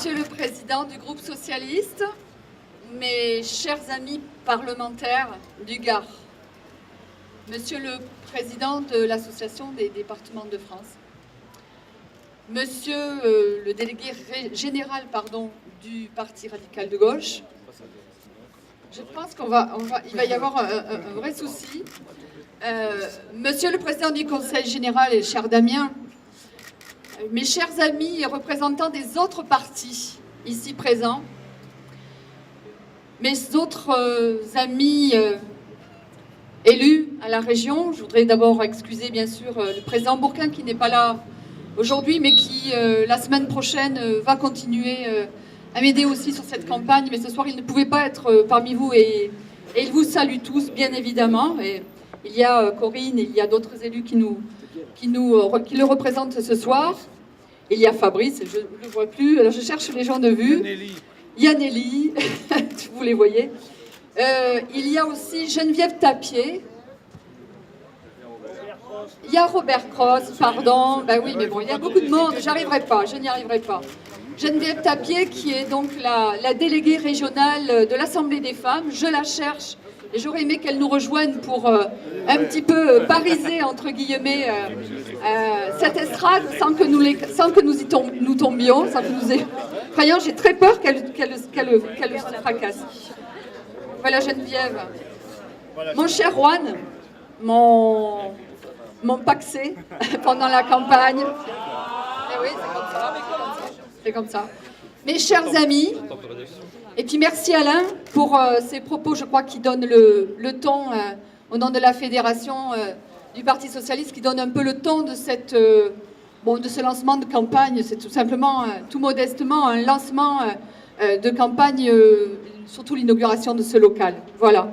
Monsieur le Président du groupe socialiste, mes chers amis parlementaires du Gard, Monsieur le Président de l'Association des départements de France, Monsieur le délégué général du Parti radical de gauche, je pense qu'il va y avoir un vrai souci. Monsieur le Président du Conseil général et cher Damien, mes chers amis et représentants des autres partis ici présents, mes autres amis élus à la région, je voudrais d'abord excuser bien sûr le président Bourquin qui n'est pas là aujourd'hui, mais qui la semaine prochaine va continuer à m'aider aussi sur cette campagne, mais ce soir il ne pouvait pas être parmi vous et il vous salue tous bien évidemment. Et il y a Corinne, il y a d'autres élus qui le représentent ce soir. Il y a Fabrice, je ne le vois plus, alors je cherche les gens de vue. Yannélie, vous les voyez. Il y a aussi Geneviève Tapier. Il y a Robert Cross, pardon. Ben oui, mais bon, il y a beaucoup de monde, je n'y arriverai pas. Geneviève Tapier, qui est donc la déléguée régionale de l'Assemblée des femmes. Je la cherche et j'aurais aimé qu'elle nous rejoigne pour un petit peu pariser, entre guillemets, cette estrade sans que nous tombions, sans que nous ayons... Croyant, j'ai très peur qu'elle se fracasse. Voilà Geneviève. Mon cher Juan, mon paxé pendant la campagne. Eh oui, c'est comme ça. Mes chers amis, et puis merci Alain pour ces propos, je crois, qui donnent le ton au nom de la fédération du Parti socialiste, qui donne un peu le ton de ce lancement de campagne. C'est tout simplement, tout modestement, un lancement de campagne, surtout l'inauguration de ce local. Voilà.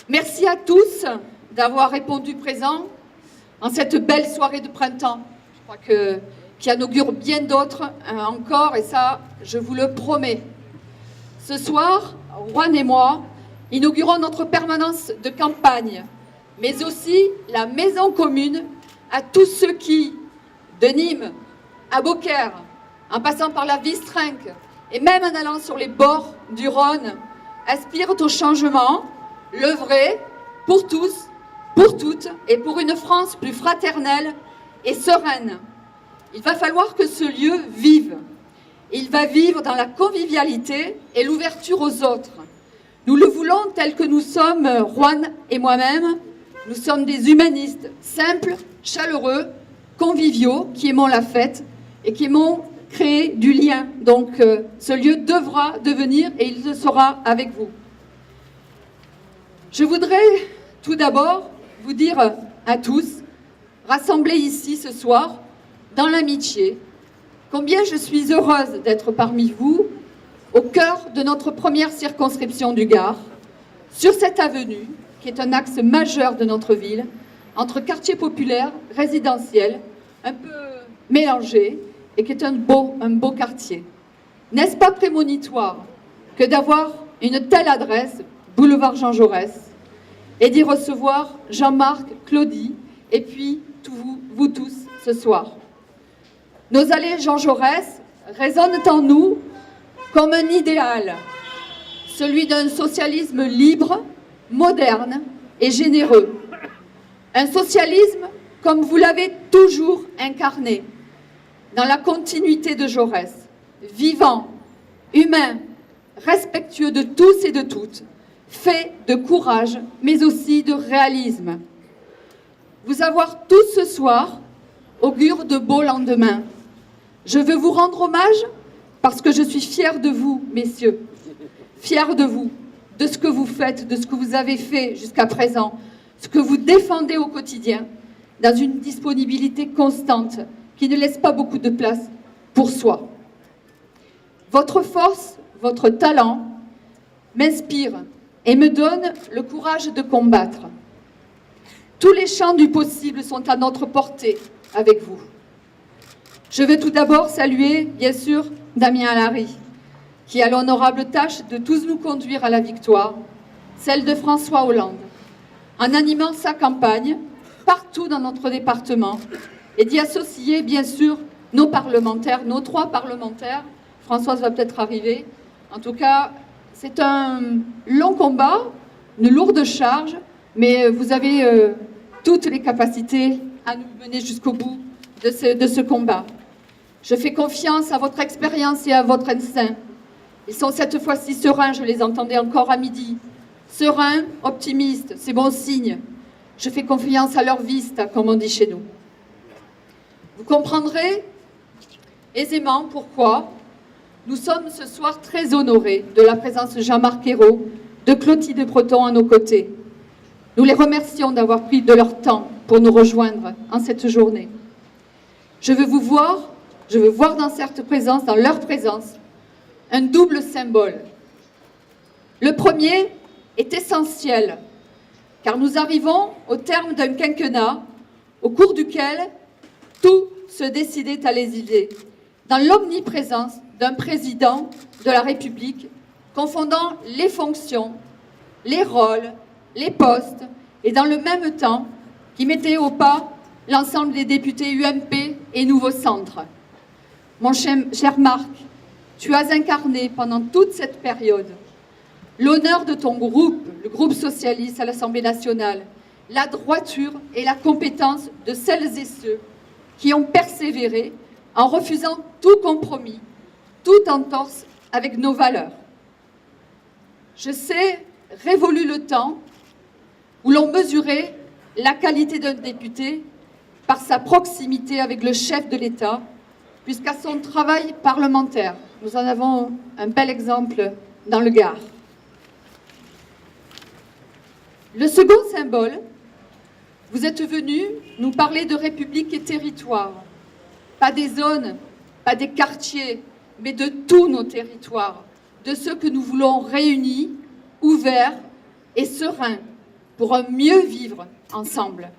Merci à tous d'avoir répondu présent en cette belle soirée de printemps. Je crois qui inaugure bien d'autres encore, et ça, je vous le promets. Ce soir, Juan et moi inaugurons notre permanence de campagne, mais aussi la maison commune à tous ceux qui, de Nîmes à Beaucaire, en passant par la Vistrinque et même en allant sur les bords du Rhône, aspirent au changement, le vrai, pour tous, pour toutes et pour une France plus fraternelle et sereine. Il va falloir que ce lieu vive. Il va vivre dans la convivialité et l'ouverture aux autres. Nous le voulons tel que nous sommes, Juan et moi-même. Nous sommes des humanistes simples, chaleureux, conviviaux, qui aimons la fête et qui aimons créer du lien. Donc ce lieu devra devenir et il le sera avec vous. Je voudrais tout d'abord vous dire à tous, rassemblés ici ce soir, dans l'amitié, combien je suis heureuse d'être parmi vous, au cœur de notre première circonscription du Gard, sur cette avenue, qui est un axe majeur de notre ville, entre quartier populaire, résidentiel, un peu mélangé, et qui est un beau quartier. N'est-ce pas prémonitoire que d'avoir une telle adresse, boulevard Jean Jaurès, et d'y recevoir Jean-Marc, Claudie, et puis vous tous ce soir. Nos allées Jean Jaurès résonnent en nous comme un idéal, celui d'un socialisme libre, moderne et généreux. Un socialisme comme vous l'avez toujours incarné, dans la continuité de Jaurès, vivant, humain, respectueux de tous et de toutes, fait de courage, mais aussi de réalisme. Vous avoir tous ce soir augure de beaux lendemains. Je veux vous rendre hommage parce que je suis fière de vous, messieurs, fière de vous, de ce que vous faites, de ce que vous avez fait jusqu'à présent, ce que vous défendez au quotidien, dans une disponibilité constante qui ne laisse pas beaucoup de place pour soi. Votre force, votre talent m'inspire et me donne le courage de combattre. Tous les champs du possible sont à notre portée avec vous. Je veux tout d'abord saluer, bien sûr, Damien Alary, qui a l'honorable tâche de tous nous conduire à la victoire, celle de François Hollande, en animant sa campagne partout dans notre département et d'y associer, bien sûr, nos parlementaires, nos 3 parlementaires, Françoise va peut-être arriver. En tout cas, c'est un long combat, une lourde charge, mais vous avez toutes les capacités à nous mener jusqu'au bout de ce combat. Je fais confiance à votre expérience et à votre instinct. Ils sont cette fois-ci sereins, je les entendais encore à midi. Sereins, optimistes, c'est bon signe. Je fais confiance à leur vista, comme on dit chez nous. Vous comprendrez aisément pourquoi nous sommes ce soir très honorés de la présence de Jean-Marc Ayrault, de Clotilde Breton à nos côtés. Nous les remercions d'avoir pris de leur temps pour nous rejoindre en cette journée. Je veux voir dans cette présence, dans leur présence, un double symbole. Le premier est essentiel, car nous arrivons au terme d'un quinquennat au cours duquel tout se décidait à l'Élysée, dans l'omniprésence d'un président de la République, confondant les fonctions, les rôles, les postes, et dans le même temps, qui mettait au pas l'ensemble des députés UMP et Nouveau Centre. Mon cher Marc, tu as incarné pendant toute cette période l'honneur de ton groupe, le groupe socialiste à l'Assemblée nationale, la droiture et la compétence de celles et ceux qui ont persévéré en refusant tout compromis, toute entorse avec nos valeurs. Je sais, révolu le temps où l'on mesurait la qualité d'un député par sa proximité avec le chef de l'État, puisqu'à son travail parlementaire, nous en avons un bel exemple dans le Gard. Le second symbole, vous êtes venus nous parler de République et territoire, pas des zones, pas des quartiers, mais de tous nos territoires, de ceux que nous voulons réunis, ouverts et sereins pour un mieux vivre ensemble.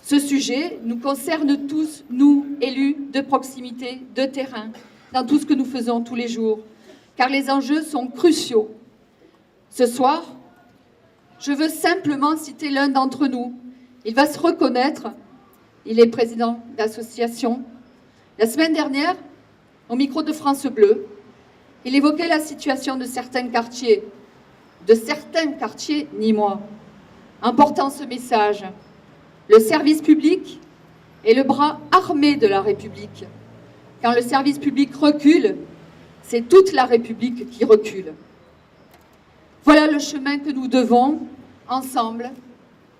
Ce sujet nous concerne tous, nous, élus de proximité, de terrain, dans tout ce que nous faisons tous les jours, car les enjeux sont cruciaux. Ce soir, je veux simplement citer l'un d'entre nous. Il va se reconnaître, il est président d'association. La semaine dernière, au micro de France Bleu, il évoquait la situation de certains quartiers, ni moi, en portant ce message. Le service public est le bras armé de la République. Quand le service public recule, c'est toute la République qui recule. Voilà le chemin que nous devons, ensemble,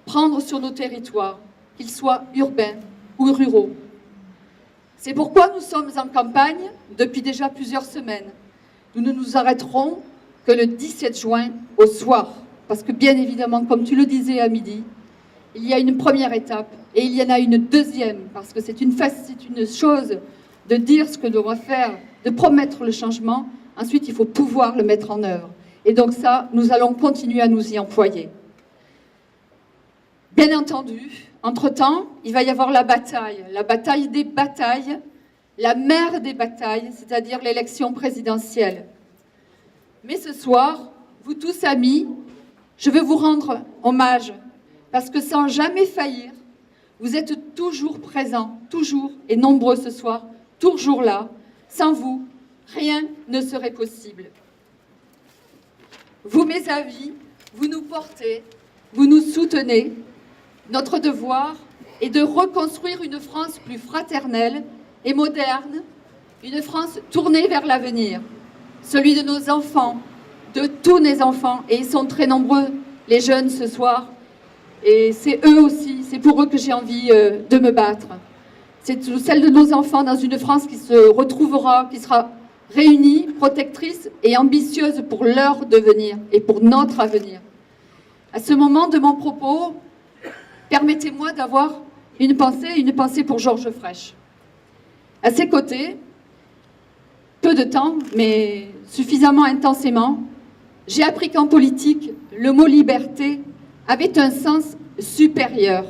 prendre sur nos territoires, qu'ils soient urbains ou ruraux. C'est pourquoi nous sommes en campagne depuis déjà plusieurs semaines. Nous ne nous arrêterons que le 17 juin au soir, parce que bien évidemment, comme tu le disais à midi, il y a une première étape et il y en a une deuxième, parce que c'est une chose de dire ce que l'on va faire, de promettre le changement. Ensuite, il faut pouvoir le mettre en œuvre. Et donc ça, nous allons continuer à nous y employer. Bien entendu, entre-temps, il va y avoir la bataille des batailles, la mère des batailles, c'est-à-dire l'élection présidentielle. Mais ce soir, vous tous amis, je veux vous rendre hommage, parce que sans jamais faillir, vous êtes toujours présents, toujours, et nombreux ce soir, toujours là. Sans vous, rien ne serait possible. Vous, mes amis, vous nous portez, vous nous soutenez. Notre devoir est de reconstruire une France plus fraternelle et moderne, une France tournée vers l'avenir, celui de nos enfants, de tous nos enfants, et ils sont très nombreux, les jeunes ce soir, et c'est eux aussi, c'est pour eux que j'ai envie de me battre. C'est celle de nos enfants dans une France qui se retrouvera, qui sera réunie, protectrice et ambitieuse pour leur devenir et pour notre avenir. À ce moment de mon propos, permettez-moi d'avoir une pensée pour Georges Frêche. À ses côtés, peu de temps, mais suffisamment intensément, j'ai appris qu'en politique, le mot liberté avait un sens supérieur.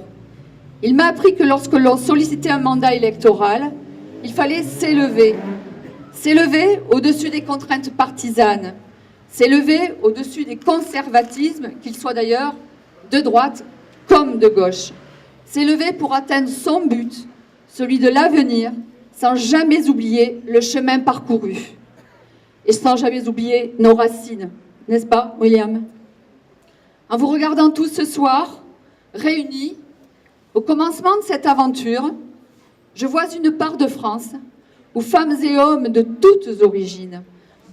Il m'a appris que lorsque l'on sollicitait un mandat électoral, il fallait s'élever au-dessus des contraintes partisanes, s'élever au-dessus des conservatismes, qu'ils soient d'ailleurs de droite comme de gauche, s'élever pour atteindre son but, celui de l'avenir, sans jamais oublier le chemin parcouru et sans jamais oublier nos racines, n'est-ce pas, William? En vous regardant tous ce soir, réunis, au commencement de cette aventure, je vois une part de France où femmes et hommes de toutes origines,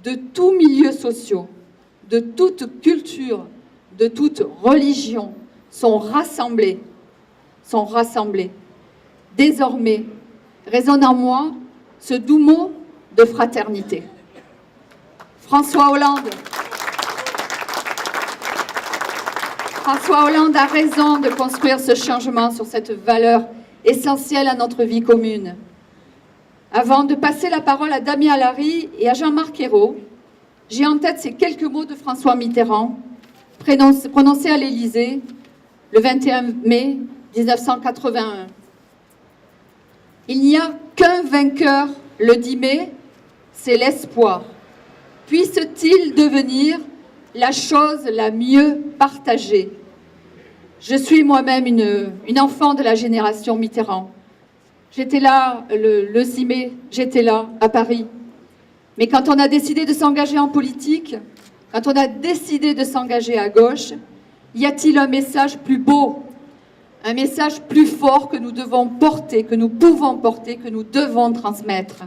de tous milieux sociaux, de toute culture, de toute religion, sont rassemblés. Désormais, résonne en moi ce doux mot de fraternité. François Hollande a raison de construire ce changement sur cette valeur essentielle à notre vie commune. Avant de passer la parole à Damien Larry et à Jean-Marc Ayrault, j'ai en tête ces quelques mots de François Mitterrand, prononcés à l'Élysée le 21 mai 1981. Il n'y a qu'un vainqueur le 10 mai, c'est l'espoir. Puisse-t-il devenir la chose la mieux partagée? Je suis moi-même une enfant de la génération Mitterrand. J'étais là le 6 mai, j'étais là à Paris. Mais quand on a décidé de s'engager en politique, quand on a décidé de s'engager à gauche, y a-t-il un message plus beau, un message plus fort que nous devons porter, que nous pouvons porter, que nous devons transmettre?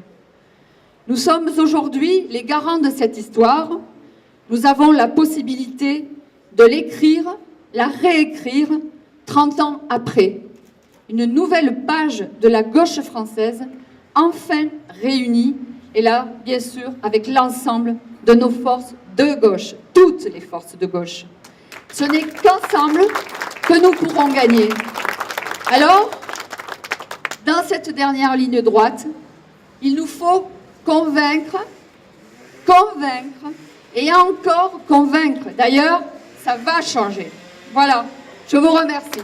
Nous sommes aujourd'hui les garants de cette histoire. Nous avons la possibilité de l'écrire, la réécrire 30 ans après. Une nouvelle page de la gauche française, enfin réunie, et là, bien sûr, avec l'ensemble de nos forces de gauche, toutes les forces de gauche. Ce n'est qu'ensemble que nous pourrons gagner. Alors, dans cette dernière ligne droite, il nous faut convaincre et encore convaincre. D'ailleurs, ça va changer. Voilà, je vous remercie.